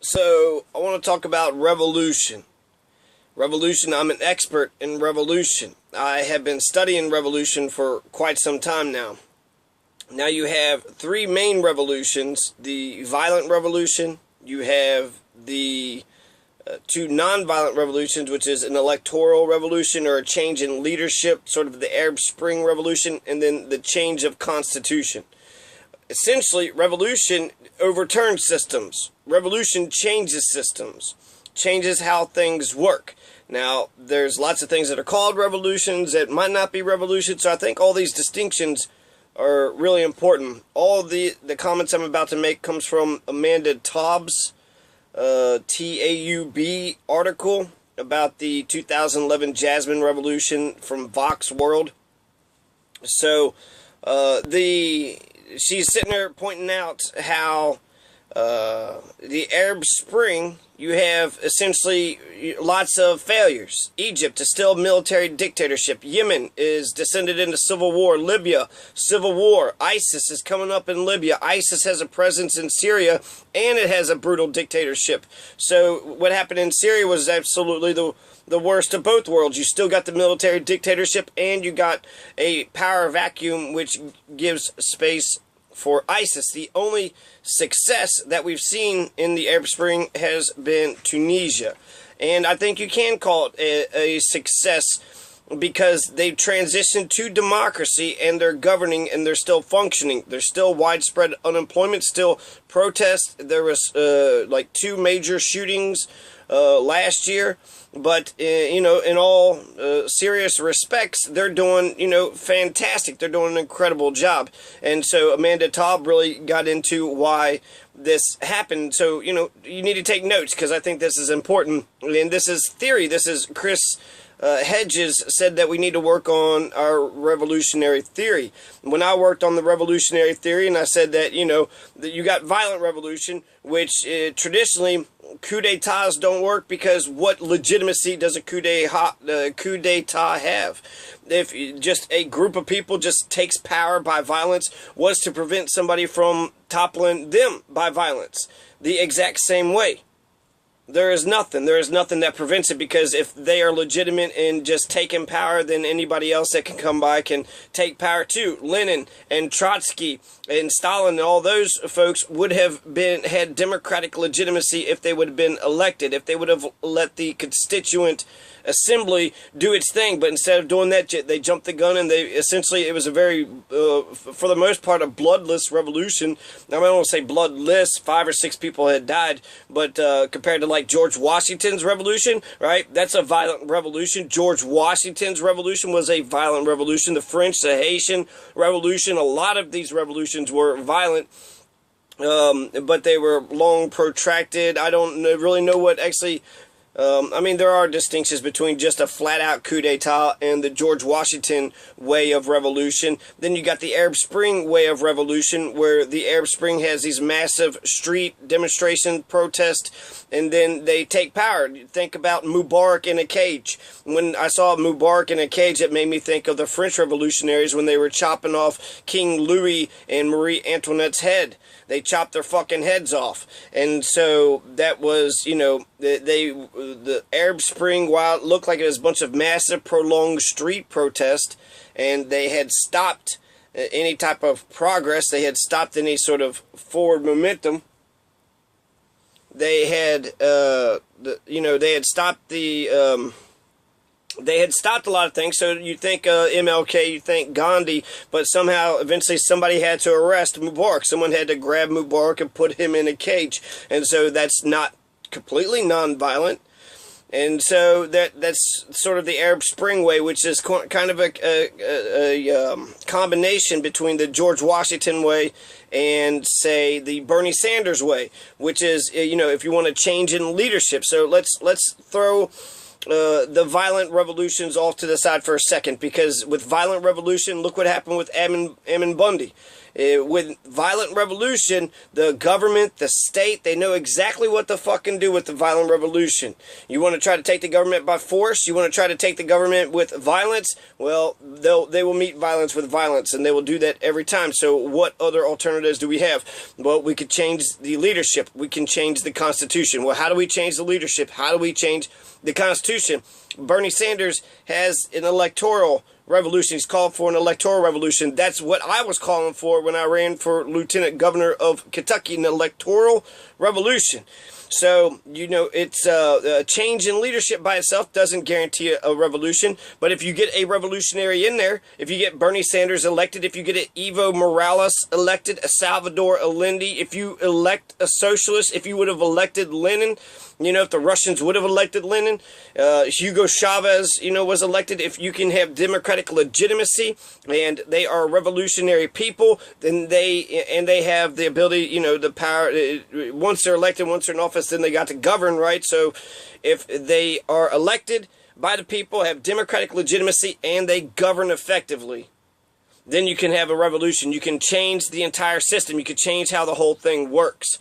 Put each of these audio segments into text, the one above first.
So, I want to talk about revolution. Revolution, I'm an expert in revolution. I have been studying revolution for quite some time now. Now you have three main revolutions: the violent revolution, you have the two non-violent revolutions, which is an electoral revolution or a change in leadership, sort of the Arab Spring revolution, and then the change of constitution. Essentially, revolution overturns systems. Revolution changes systems, changes how things work. Now, there's lots of things that are called revolutions that might not be revolutions, so I think all these distinctions are really important. All the comments I'm about to make comes from Amanda Taub's T-A-U-B article about the 2011 Jasmine Revolution from Vox World. So, she's sitting there pointing out how the Arab Spring, you have essentially lots of failures. Egypt is still military dictatorship. Yemen is descended into civil war. Libya, civil war. ISIS is coming up in Libya. ISIS has a presence in Syria, and it has a brutal dictatorship. So what happened in Syria was absolutely the worst of both worlds. You still got the military dictatorship, and you got a power vacuum which gives space for ISIS. The only success that we've seen in the Arab Spring has been Tunisia. And I think you can call it a success because they've transitioned to democracy and they're governing and they're still functioning. There's still widespread unemployment, still protests. There was like 2 major shootings last year. But, in all serious respects, they're doing, fantastic. They're doing an incredible job. And so Amanda Taub really got into why this happened. So, you need to take notes because I think this is important. And this is theory. This is Chris Hedges said that we need to work on our revolutionary theory. When I worked on the revolutionary theory, and I said that, that you got violent revolution, which traditionally coup d'etats don't work because what legitimacy does a coup d'etat have? If just a group of people just takes power by violence, what's to prevent somebody from toppling them by violence? The exact same way. There is nothing that prevents it, because if they are legitimate in just taking power, then anybody else that can come by can take power too. Lenin and Trotsky and Stalin and all those folks would have had democratic legitimacy if they would have been elected, if they would have let the constituent assembly do its thing. But instead of doing that, they jumped the gun, and it was a very, for the most part, a bloodless revolution. I don't want to say bloodless, 5 or 6 people had died, but compared to like George Washington's revolution, right? That's a violent revolution. George Washington's revolution was a violent revolution. The French, the Haitian revolution, a lot of these revolutions were violent. But they were long protracted. I don't really know what actually... there are distinctions between just a flat-out coup d'etat and the George Washington way of revolution. Then you got the Arab Spring way of revolution, where the Arab Spring has these massive street demonstration protests, and then they take power. Think about Mubarak in a cage. When I saw Mubarak in a cage, it made me think of the French revolutionaries when they were chopping off King Louis and Marie Antoinette's head. They chopped their fucking heads off. And so that was, the Arab Spring, while it looked like it was a bunch of massive prolonged street protest, and they had stopped any type of progress, they had stopped any sort of forward momentum. They had, they had stopped they had stopped a lot of things. So you think MLK, you think Gandhi, but somehow eventually somebody had to arrest Mubarak. Someone had to grab Mubarak and put him in a cage. And so that's not completely non-violent. And so that's sort of the Arab Spring way, which is kind of a combination between the George Washington way and, say, the Bernie Sanders way, which is, if you want to change in leadership. So let's throw the violent revolutions off to the side for a second, because with violent revolution, look what happened with Ammon Bundy. With violent revolution, the government, the state, they know exactly what to fucking do with the violent revolution. You want to try to take the government by force? You want to try to take the government with violence? Well, they will meet violence with violence, and they will do that every time. So what other alternatives do we have? Well, we could change the leadership. We can change the Constitution. Well, how do we change the leadership? How do we change the Constitution? Bernie Sanders has an electoral revolution. He's called for an electoral revolution. That's what I was calling for when I ran for Lieutenant Governor of Kentucky, an electoral revolution. So, you know, it's a change in leadership by itself doesn't guarantee a revolution. But if you get a revolutionary in there, if you get Bernie Sanders elected, if you get an Evo Morales elected, a Salvador Allende, if you elect a socialist, if you would have elected Lenin, you know, if the Russians would have elected Lenin, Hugo Chavez, you know, was elected, if you can have democratic legitimacy and they are revolutionary people, then they have the ability, you know, the power, once they're elected, once they're in office, then they got to govern, right? So if they are elected by the people, have democratic legitimacy, and they govern effectively, then you can have a revolution. You can change the entire system. You can change how the whole thing works.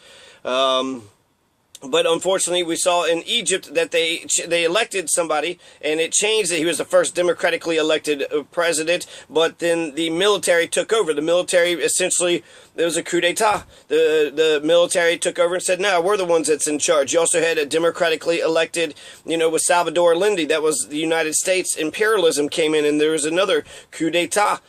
But unfortunately, we saw in Egypt that they elected somebody, and it changed that he was the first democratically elected president, but then the military took over. The military, essentially, there was a coup d'etat. The military took over and said, no, we're the ones that's in charge. You also had a democratically elected, you know, with Salvador Allende. That was the United States. Imperialism came in, and there was another coup d'etat.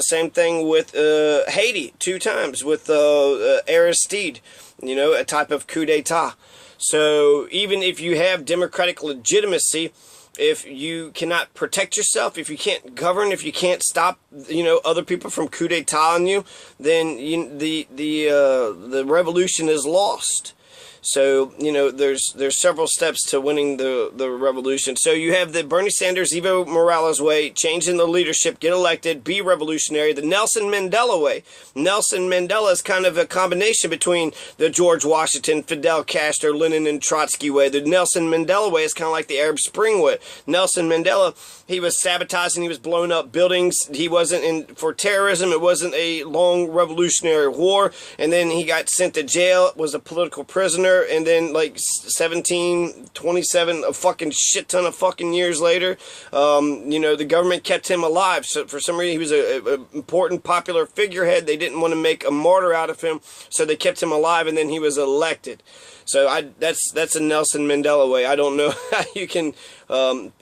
Same thing with Haiti 2 times with Aristide, you know, a type of coup d'etat. So even if you have democratic legitimacy, if you cannot protect yourself, if you can't govern, if you can't stop, you know, other people from coup d'etat on you, then the revolution is lost. So, you know, there's several steps to winning the revolution. So you have the Bernie Sanders, Evo Morales way, changing the leadership, get elected, be revolutionary. The Nelson Mandela way. Nelson Mandela is kind of a combination between the George Washington, Fidel Castro, Lenin, and Trotsky way. The Nelson Mandela way is kind of like the Arab Spring way. Nelson Mandela, he was sabotaging, he was blowing up buildings. He wasn't in for terrorism. It wasn't a long revolutionary war. And then he got sent to jail, was a political prisoner. And then like 27, a fucking shit ton of fucking years later, you know, the government kept him alive. So for some reason, he was an important popular figurehead. They didn't want to make a martyr out of him, so they kept him alive, and then he was elected. So that's a Nelson Mandela way. I don't know how you can,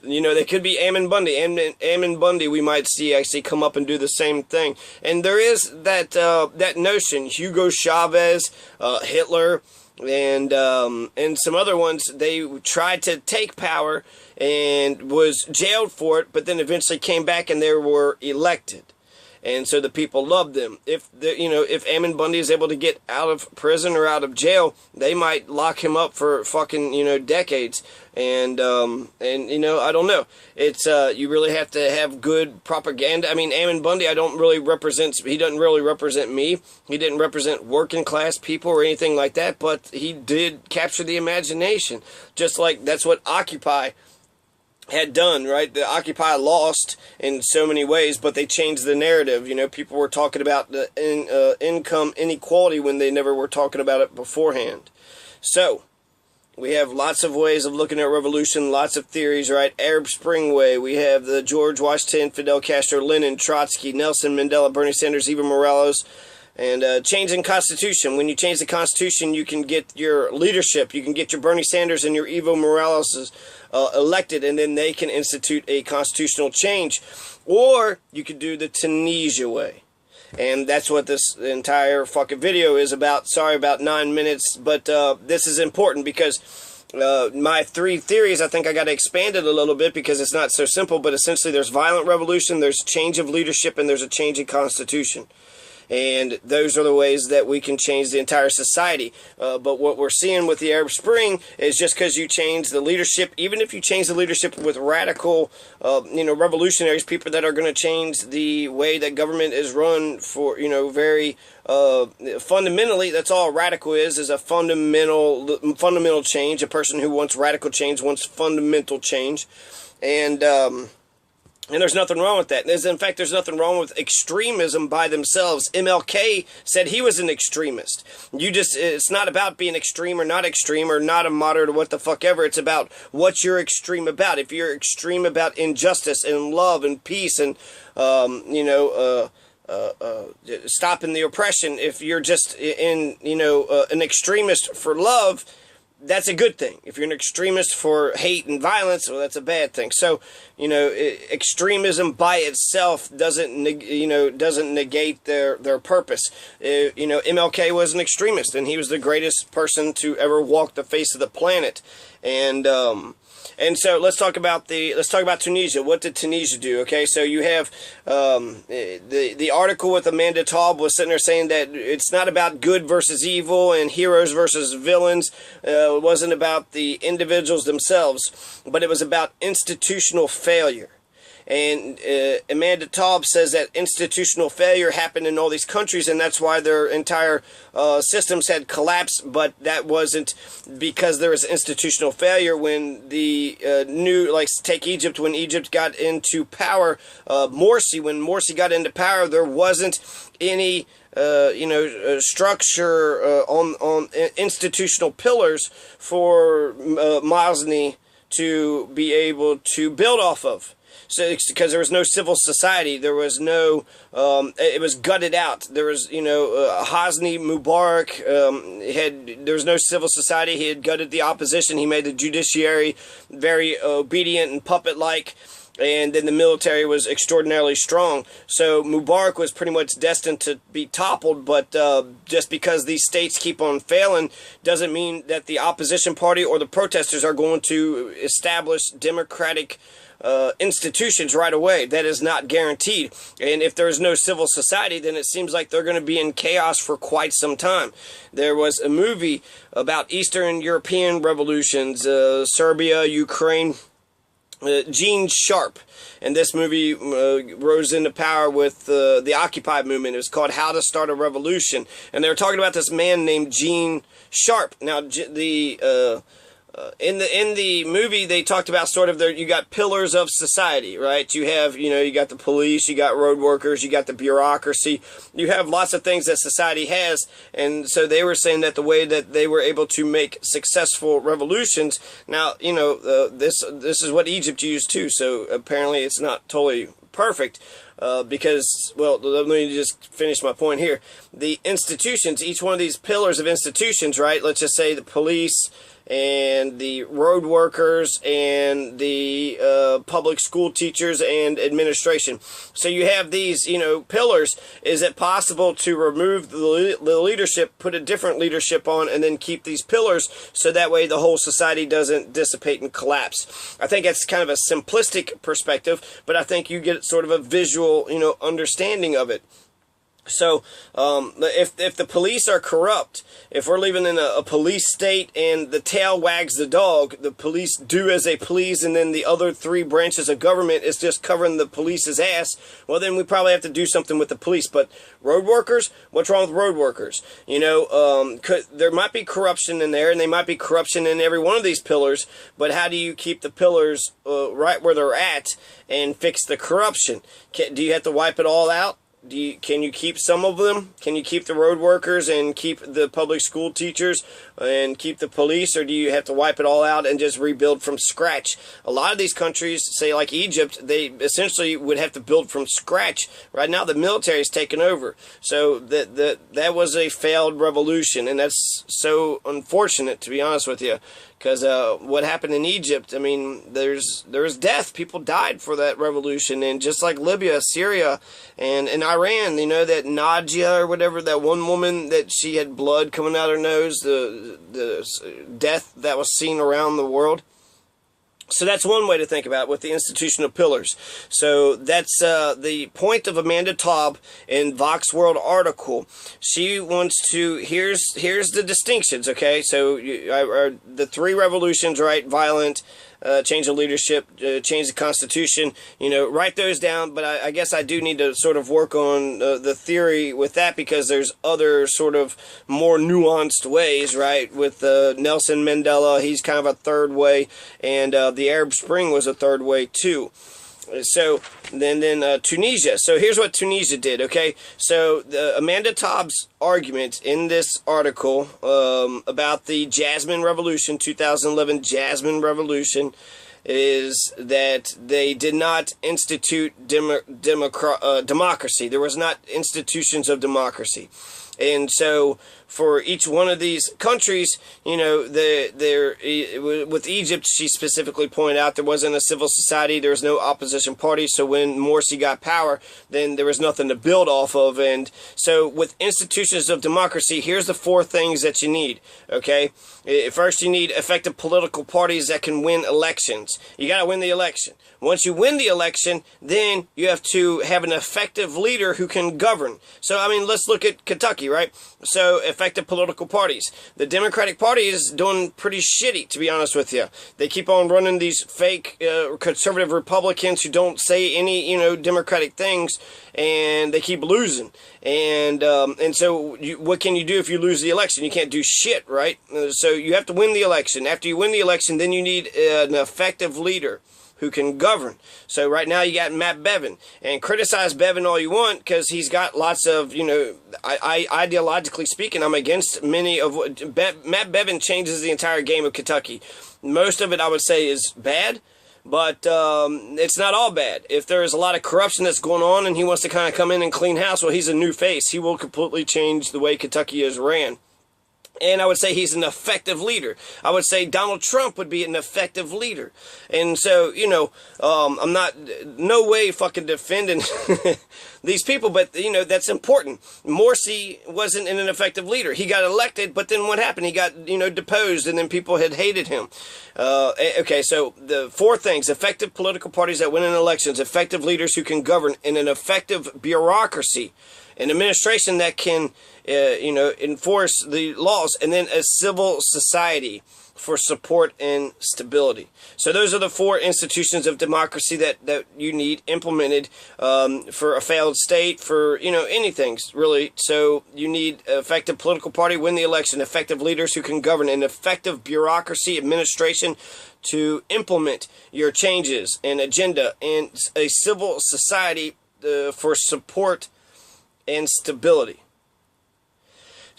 you know, they could be Ammon Bundy. Ammon Bundy, we might see actually come up and do the same thing. And there is that that notion, Hugo Chavez, Hitler, and some other ones, they tried to take power and was jailed for it, but then eventually came back and they were elected. And so the people loved them. If if Ammon Bundy is able to get out of prison or out of jail, they might lock him up for fucking, you know, decades. And you know, I don't know. It's you really have to have good propaganda. I mean, Ammon Bundy, he doesn't really represent me. He didn't represent working class people or anything like that, but he did capture the imagination. Just like that's what Occupy had done, right? The Occupy lost in so many ways, but they changed the narrative. You know, people were talking about the income inequality when they never were talking about it beforehand. So we have lots of ways of looking at revolution, lots of theories, right? Arab Spring way. We have the George Washington, Fidel Castro, Lenin, Trotsky, Nelson Mandela, Bernie Sanders, Evo Morales. And changing Constitution. When you change the Constitution, you can get your leadership. You can get your Bernie Sanders and your Evo Morales elected, and then they can institute a constitutional change. Or you could do the Tunisia way. And that's what this entire fucking video is about. Sorry about 9 minutes, but this is important because my 3 theories, I think I got to expand it a little bit because it's not so simple, but essentially there's violent revolution, there's change of leadership, and there's a change in Constitution. And those are the ways that we can change the entire society. But what we're seeing with the Arab Spring is just because you change the leadership, even if you change the leadership with radical, you know, revolutionaries, people that are going to change the way that government is run for, you know, very fundamentally, that's all radical is a fundamental change. A person who wants radical change wants fundamental change. And And there's nothing wrong with that. In fact, there's nothing wrong with extremism by themselves. MLK said he was an extremist. It's not about being extreme or not a moderate or what the fuck ever. It's about what you're extreme about. If you're extreme about injustice and love and peace and, stopping the oppression, if you're just an extremist for love, that's a good thing. If you're an extremist for hate and violence, well, that's a bad thing. So, extremism by itself doesn't negate their purpose. MLK was an extremist, and he was the greatest person to ever walk the face of the planet. And so let's talk about Tunisia. What did Tunisia do? Okay, so you have the article with Amanda Taub was sitting there saying that it's not about good versus evil and heroes versus villains. It wasn't about the individuals themselves, but it was about institutional failure. And Amanda Taub says that institutional failure happened in all these countries, and that's why their entire systems had collapsed. But that wasn't because there was institutional failure. When the take Egypt, when Egypt got into power, when Morsi got into power, there wasn't any structure on institutional pillars for Mosni to be able to build off of. So, because there was no civil society, there was no, it was gutted out. There was, Hosni Mubarak, there was no civil society. He had gutted the opposition. He made the judiciary very obedient and puppet-like. And then the military was extraordinarily strong. So Mubarak was pretty much destined to be toppled, but just because these states keep on failing doesn't mean that the opposition party or the protesters are going to establish democratic institutions right away. That is not guaranteed. And if there's no civil society, then it seems like they're going to be in chaos for quite some time. There was a movie about Eastern European revolutions, Serbia, Ukraine, Gene Sharp, and this movie rose into power with the Occupy movement. It was called How to Start a Revolution, and they were talking about this man named Gene Sharp. Now, in the movie, they talked about sort of you got pillars of society, right? You have, you got the police, you got road workers, you got the bureaucracy, you have lots of things that society has. And so they were saying that the way that they were able to make successful revolutions, now, this is what Egypt used too. So apparently it's not totally perfect. Because, well, let me just finish my point here. The institutions, each one of these pillars of institutions, right? Let's just say the police and the road workers and the public school teachers and administration. So you have these, pillars. Is it possible to remove the leadership, put a different leadership on, and then keep these pillars so that way the whole society doesn't dissipate and collapse? I think that's kind of a simplistic perspective, but I think you get sort of a visual, understanding of it. So, if the police are corrupt, if we're living in a police state and the tail wags the dog, the police do as they please, and then the other three branches of government is just covering the police's ass, well, then we probably have to do something with the police. But road workers, what's wrong with road workers? There might be corruption in there, and they might be corruption in every one of these pillars, but how do you keep the pillars right where they're at and fix the corruption? Do you have to wipe it all out? Can you keep some of them? Can you keep the road workers and keep the public school teachers and keep the police, or do you have to wipe it all out and just rebuild from scratch? A lot of these countries, say like Egypt, they essentially would have to build from scratch. Right now the military is taking over. So that was a failed revolution, and that's so unfortunate, to be honest with you. Because what happened in Egypt, I mean, there's death. People died for that revolution. And just like Libya, Syria, and Iran, that Nadia or whatever, that one woman that she had blood coming out her nose, the death that was seen around the world. So that's one way to think about it with the institutional pillars. So that's the point of Amanda Taub in Vox World article. She wants to, here's the distinctions, okay? So the three revolutions, right? Violent, change of leadership, change the Constitution, write those down. But I guess I do need to sort of work on the theory with that, because there's other sort of more nuanced ways, right? With Nelson Mandela, he's kind of a third way, and the Arab Spring was a third way too. So then Tunisia. So here's what Tunisia did. Okay, so Amanda Tobb's argument in this article about the Jasmine Revolution, 2011 Jasmine Revolution, is that they did not institute democracy. There was not institutions of democracy. And so for each one of these countries, you know, with Egypt, she specifically pointed out there wasn't a civil society, there was no opposition party, so when Morsi got power, then there was nothing to build off of. And so with institutions of democracy, here's the 4 things that you need, okay? First, you need effective political parties that can win elections. You got to win the election. Once you win the election, then you have to have an effective leader who can govern. So, I mean, let's look at Kentucky, right? So, effective political parties. The Democratic Party is doing pretty shitty, to be honest with you. They keep on running these fake conservative Republicans who don't say any, you know, democratic things, and they keep losing. And so what can you do if you lose the election? You can't do shit, right? So you have to win the election. After you win the election, then you need an effective leader who can govern. So right now you got Matt Bevin, and criticize Bevin all you want because he's got lots of, you know, ideologically speaking, I'm against many of what Matt Bevin changes the entire game of Kentucky. Most of it I would say is bad, but it's not all bad. If there is a lot of corruption that's going on and he wants to kind of come in and clean house, well, he's a new face. He will completely change the way Kentucky is ran. And I would say he's an effective leader. I would say Donald Trump would be an effective leader. And so, you know, I'm not, no way fucking defending these people, but, you know, that's important. Morsi wasn't an effective leader. He got elected, but then what happened? He got, you know, deposed, and then people had hated him. Okay, so the 4 things: effective political parties that win in elections, effective leaders who can govern, and an effective bureaucracy, an administration that can, you know, enforce the laws, and then a civil society for support and stability. So those are the 4 institutions of democracy that you need implemented for a failed state, for, you know, anything really. So you need effective political party, win the election, effective leaders who can govern, an effective bureaucracy, administration to implement your changes and agenda, and a civil society for support and stability.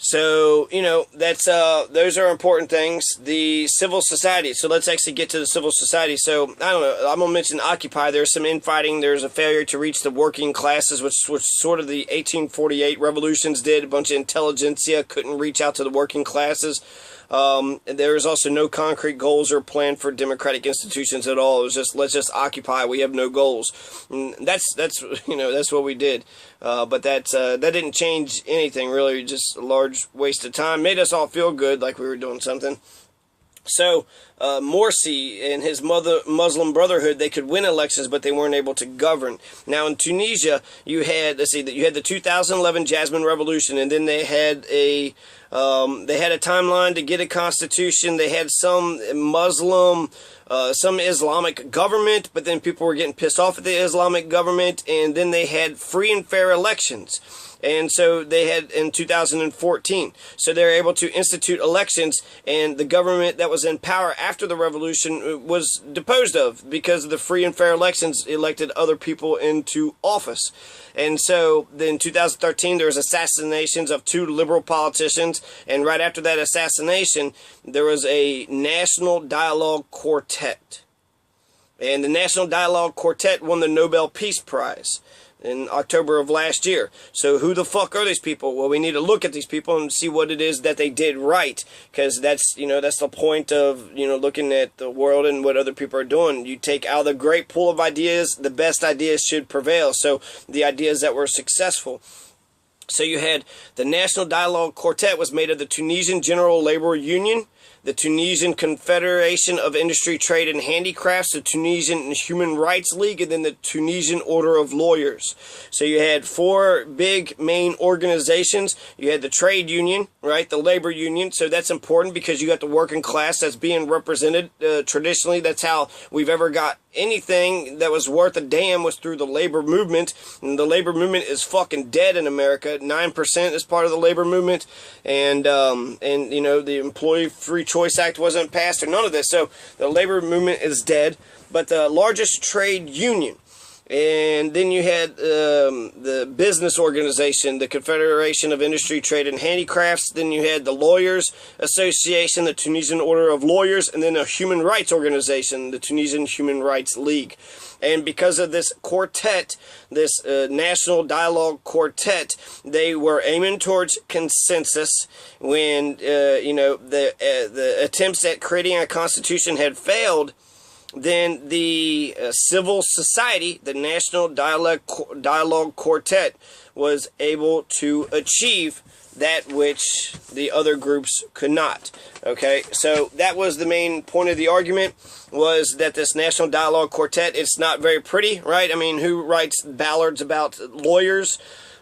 So, you know, that's those are important things. The civil society. So let's actually get to the civil society. So, I don't know, I'm going to mention Occupy. There's some infighting. There's a failure to reach the working classes, which sort of the 1848 revolutions did. A bunch of intelligentsia couldn't reach out to the working classes. There is also no concrete goals or plan for democratic institutions at all. It was just, let's just occupy. We have no goals. And that's you know, that's what we did. But that didn't change anything really. Just a large waste of time. Made us all feel good, like we were doing something. So Morsi and his Muslim Brotherhood, they could win elections, but they weren't able to govern. Now in Tunisia, you had, let's see, you had the 2011 Jasmine Revolution, and then they had a timeline to get a constitution. They had some Muslim, some Islamic government, but then people were getting pissed off at the Islamic government, and then they had free and fair elections. And so they had in 2014. So they were able to institute elections, and the government that was in power after the revolution was deposed of because of the free and fair elections elected other people into office. And so then in 2013 there was assassinations of 2 liberal politicians, and right after that assassination there was a National Dialogue Quartet. And the National Dialogue Quartet won the Nobel Peace Prize in October of last year. So who the fuck are these people? Well, we need to look at these people and see what it is that they did right, because that's, you know, that's the point of, you know, looking at the world and what other people are doing. You take out the great pool of ideas, the best ideas should prevail. So the ideas that were successful. So you had the National Dialogue Quartet was made of the Tunisian General Labor Union, the Tunisian Confederation of Industry, Trade and Handicrafts, the Tunisian Human Rights League, and then the Tunisian Order of Lawyers. So you had 4 big main organizations. You had the trade union, right, the labor union. So that's important because you got the working class that's being represented. Traditionally, that's how we've ever got anything that was worth a damn was through the labor movement. And the labor movement is fucking dead in America. 9% is part of the labor movement. And you know, the Employee Free Choice Act wasn't passed or none of this. So the labor movement is dead. But the largest trade union And then you had the business organization, the Confederation of Industry, Trade, and Handicrafts. Then you had the Lawyers Association, the Tunisian Order of Lawyers, and then a human rights organization, the Tunisian Human Rights League. And because of this quartet, this National Dialogue Quartet, they were aiming towards consensus when, the attempts at creating a constitution had failed. Then the civil society, the National Dialogue Quartet, was able to achieve that which the other groups could not. Okay, so that was the main point of the argument, was that this National Dialogue Quartet, it's not very pretty, right? I mean, who writes ballads about lawyers?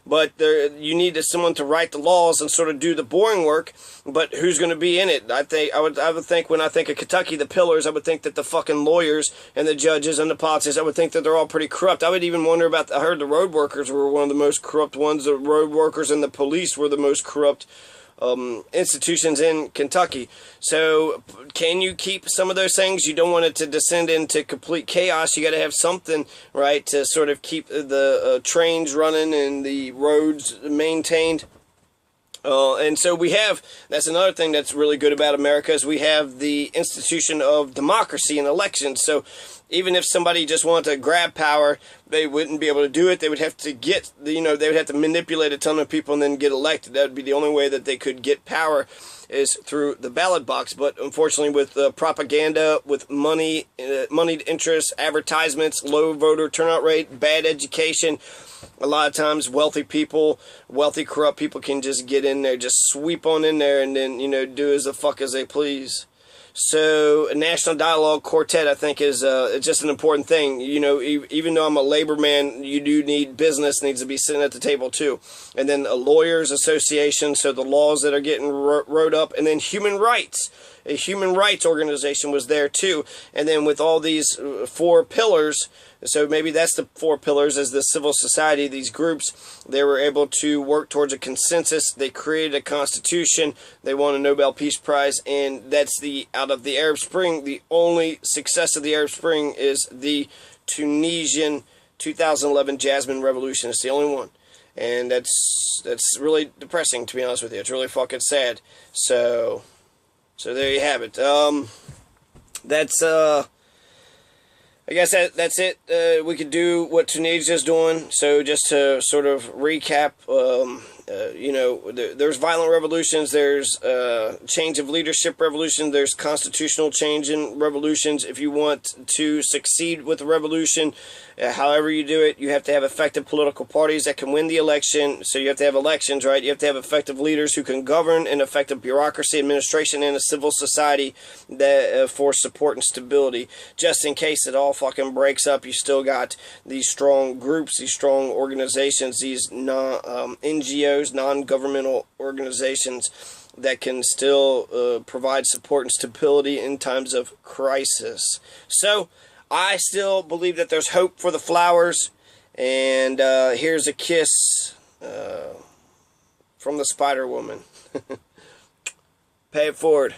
But you need someone to write the laws and sort of do the boring work. But who's going to be in it? I would think, when I think of Kentucky, the pillars, I would think that the fucking lawyers and the judges and the politicians, I would think that they're all pretty corrupt. I would even wonder about, I heard the road workers were one of the most corrupt ones. The road workers and the police were the most corrupt institutions in Kentucky. So can you keep some of those things? You don't want it to descend into complete chaos. You got to have something, right, to sort of keep the trains running and the roads maintained. And so we have, that's another thing that's really good about America, is we have the institution of democracy and elections. So even if somebody just wanted to grab power, they wouldn't be able to do it. They would have to get, they would have to manipulate a ton of people and then get elected. That would be the only way that they could get power, is through the ballot box. But unfortunately, with propaganda, with moneyed interests, advertisements, low voter turnout rate, bad education, a lot of times wealthy corrupt people can just get in there, just sweep on in there, and then, do as the fuck as they please. So a National Dialogue Quartet, I think, is just an important thing. Even though I'm a labor man, you do need business needs to be sitting at the table too. And then a lawyers association, so the laws that are getting wrote up. And then human rights. A human rights organization was there too. And then with all these 4 pillars, so maybe that's the 4 pillars, as the civil society, these groups, they were able to work towards a consensus. They created a constitution. They won a Nobel Peace Prize. And that's out of the Arab Spring, the only success of the Arab Spring is the Tunisian 2011 Jasmine Revolution. It's the only one. And that's really depressing, to be honest with you. It's really fucking sad. So there you have it. I guess that's it. We could do what Tunisia's doing. So just to sort of recap, there's violent revolutions, there's change of leadership revolution, there's constitutional change in revolutions. If you want to succeed with the revolution, however you do it, you have to have effective political parties that can win the election. So you have to have elections, right? You have to have effective leaders who can govern, and effective bureaucracy, administration, and a civil society that for support and stability. Just in case it all fucking breaks up, you still got these strong groups, these strong organizations, these NGOs, non-governmental organizations that can still provide support and stability in times of crisis. So I still believe that there's hope for the flowers, and here's a kiss from the Spider Woman. Pay it forward.